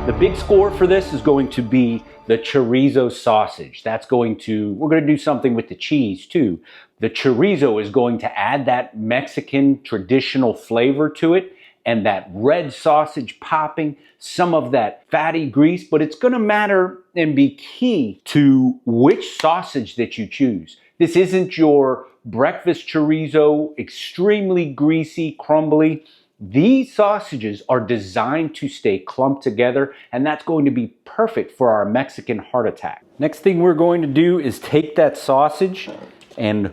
The big score for this is going to be the chorizo sausage. We're going to do something with the cheese too. The chorizo is going to add that Mexican traditional flavor to it, and that red sausage popping, some of that fatty grease, but it's gonna matter and be key to which sausage that you choose. This isn't your breakfast chorizo, extremely greasy, crumbly. These sausages are designed to stay clumped together, and that's going to be perfect for our Mexican heart attack. Next thing we're going to do is take that sausage and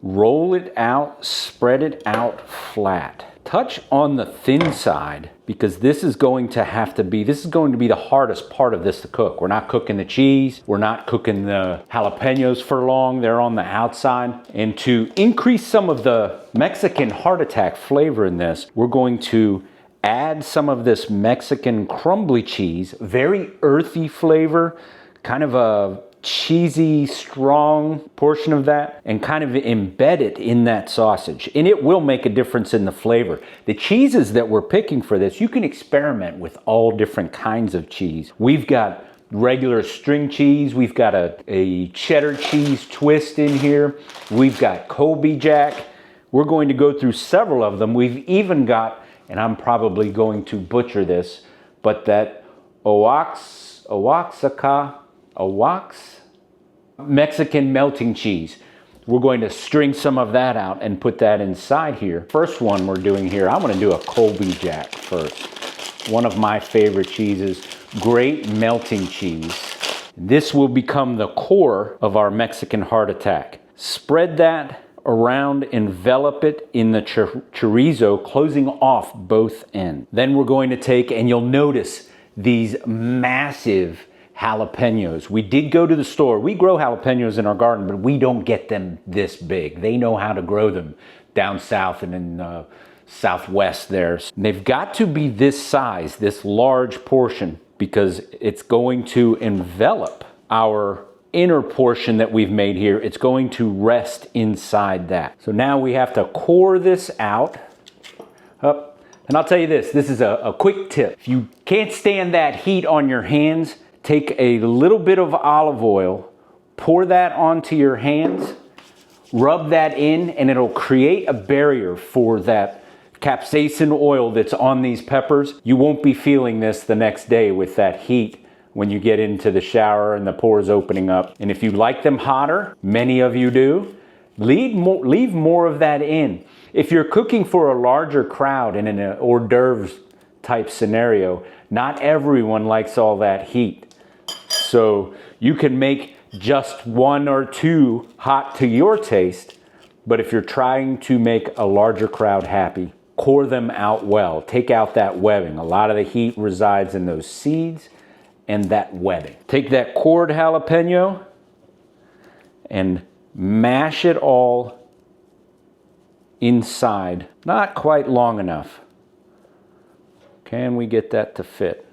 roll it out, spread it out flat. Touch on the thin side, because this is going to be the hardest part of this to cook. We're not cooking the cheese, we're not cooking the jalapenos for long, they're on the outside. And to increase some of the Mexican heart attack flavor in this, we're going to add some of this Mexican crumbly cheese, very earthy flavor, kind of a cheesy, strong portion of that, and kind of embed it in that sausage. And it will make a difference in the flavor. The cheeses that we're picking for this, you can experiment with all different kinds of cheese. We've got regular string cheese, we've got a cheddar cheese twist in here, we've got Colby Jack. We're going to go through several of them. We've even got, and I'm probably going to butcher this, but that Oaxaca Mexican melting cheese. We're going to string some of that out and put that inside here. First one we're doing here, I'm going to do a Colby Jack first. One of my favorite cheeses, great melting cheese. This will become the core of our Mexican heart attack. Spread that around, envelop it in the chorizo, closing off both ends. Then we're going to take, and you'll notice these massive jalapenos. We did go to the store. We grow jalapenos in our garden, but we don't get them this big. They know how to grow them down south and in southwest there. They've got to be this size, this large portion, because it's going to envelop our inner portion that we've made here. It's going to rest inside that. So now we have to core this out. Up. And I'll tell you this is a quick tip. If you can't stand that heat on your hands, take a little bit of olive oil, pour that onto your hands, rub that in, and it'll create a barrier for that capsaicin oil that's on these peppers. You won't be feeling this the next day with that heat when you get into the shower and the pores opening up. And if you like them hotter, many of you do, leave more of that in. If you're cooking for a larger crowd in an hors d'oeuvres type scenario, not everyone likes all that heat. So you can make just one or two hot to your taste, but if you're trying to make a larger crowd happy, core them out well. Take out that webbing. A lot of the heat resides in those seeds and that webbing. Take that cored jalapeno and mash it all inside. Not quite long enough. Can we get that to fit?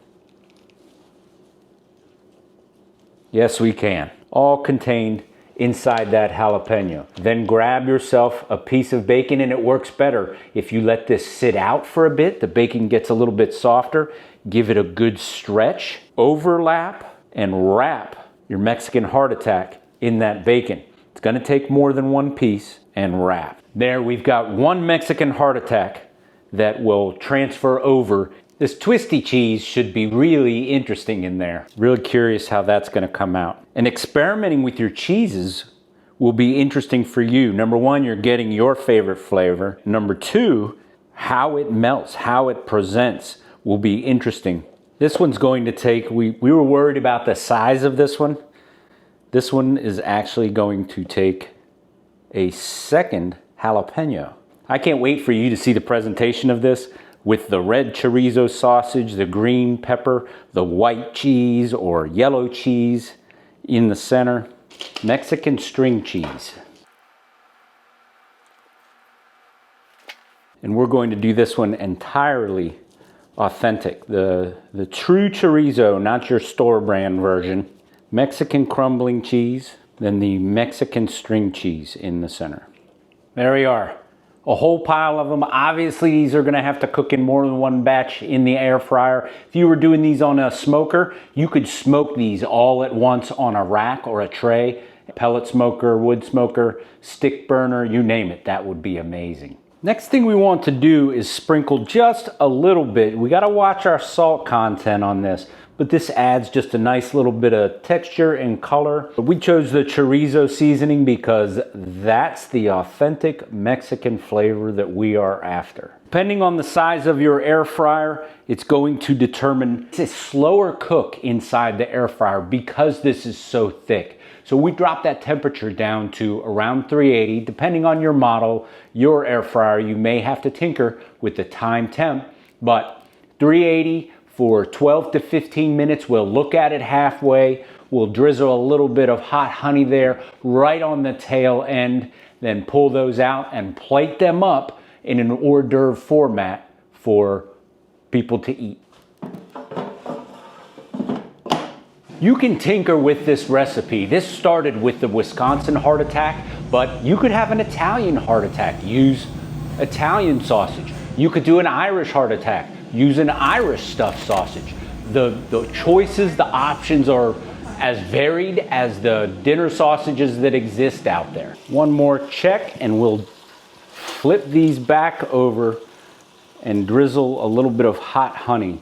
Yes, we can. All contained inside that jalapeno. Then grab yourself a piece of bacon, and it works better if you let this sit out for a bit. The bacon gets a little bit softer. Give it a good stretch. Overlap and wrap your Mexican heart attack in that bacon. It's gonna take more than one piece, and wrap. There, we've got one Mexican heart attack that will transfer over. This twisty cheese should be really interesting in there. Really curious how that's gonna come out. And experimenting with your cheeses will be interesting for you. Number one, you're getting your favorite flavor. Number two, how it melts, how it presents will be interesting. This one's going to take, we were worried about the size of this one. This one is actually going to take a second jalapeno. I can't wait for you to see the presentation of this with the red chorizo sausage, the green pepper, the white cheese or yellow cheese in the center, Mexican string cheese. And we're going to do this one entirely authentic. The true chorizo, not your store brand version. Mexican crumbling cheese, then the Mexican string cheese in the center. There we are. A whole pile of them. Obviously, these are gonna have to cook in more than one batch in the air fryer. If you were doing these on a smoker, you could smoke these all at once on a rack or a tray. Pellet smoker, wood smoker, stick burner, you name it, that would be amazing. Next thing we want to do is sprinkle just a little bit. We gotta watch our salt content on this, but this adds just a nice little bit of texture and color. We chose the chorizo seasoning because that's the authentic Mexican flavor that we are after. Depending on the size of your air fryer, it's going to determine it's a slower cook inside the air fryer because this is so thick. So we drop that temperature down to around 380. Depending on your model, your air fryer, you may have to tinker with the time temp, but 380 for 12 to 15 minutes. We'll look at it halfway. We'll drizzle a little bit of hot honey there right on the tail end, then pull those out and plate them up in an hors d'oeuvre format for people to eat. You can tinker with this recipe. This started with the Wisconsin heart attack, but you could have an Italian heart attack. Use Italian sausage. You could do an Irish heart attack. Use an Irish stuffed sausage. The choices, the options are as varied as the dinner sausages that exist out there. One more check and we'll flip these back over and drizzle a little bit of hot honey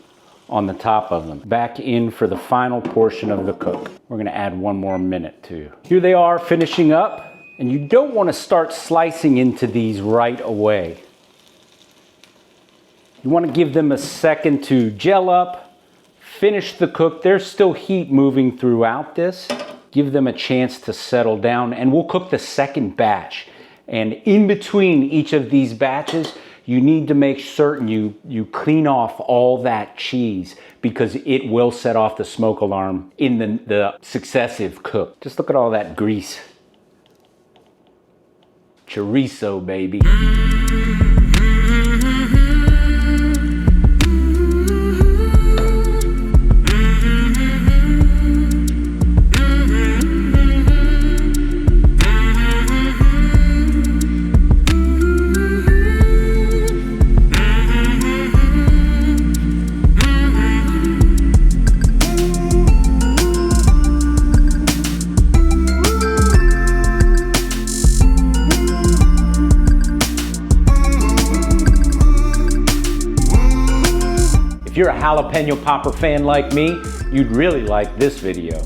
on the top of them. Back in for the final portion of the cook. We're gonna add one more minute too. Here they are finishing up, and you don't wanna start slicing into these right away. You wanna give them a second to gel up, finish the cook. There's still heat moving throughout this. Give them a chance to settle down, and we'll cook the second batch. And in between each of these batches, you need to make certain you clean off all that cheese because it will set off the smoke alarm in the successive cook. Just look at all that grease. Chorizo, baby. If you're a jalapeno popper fan like me, you'd really like this video.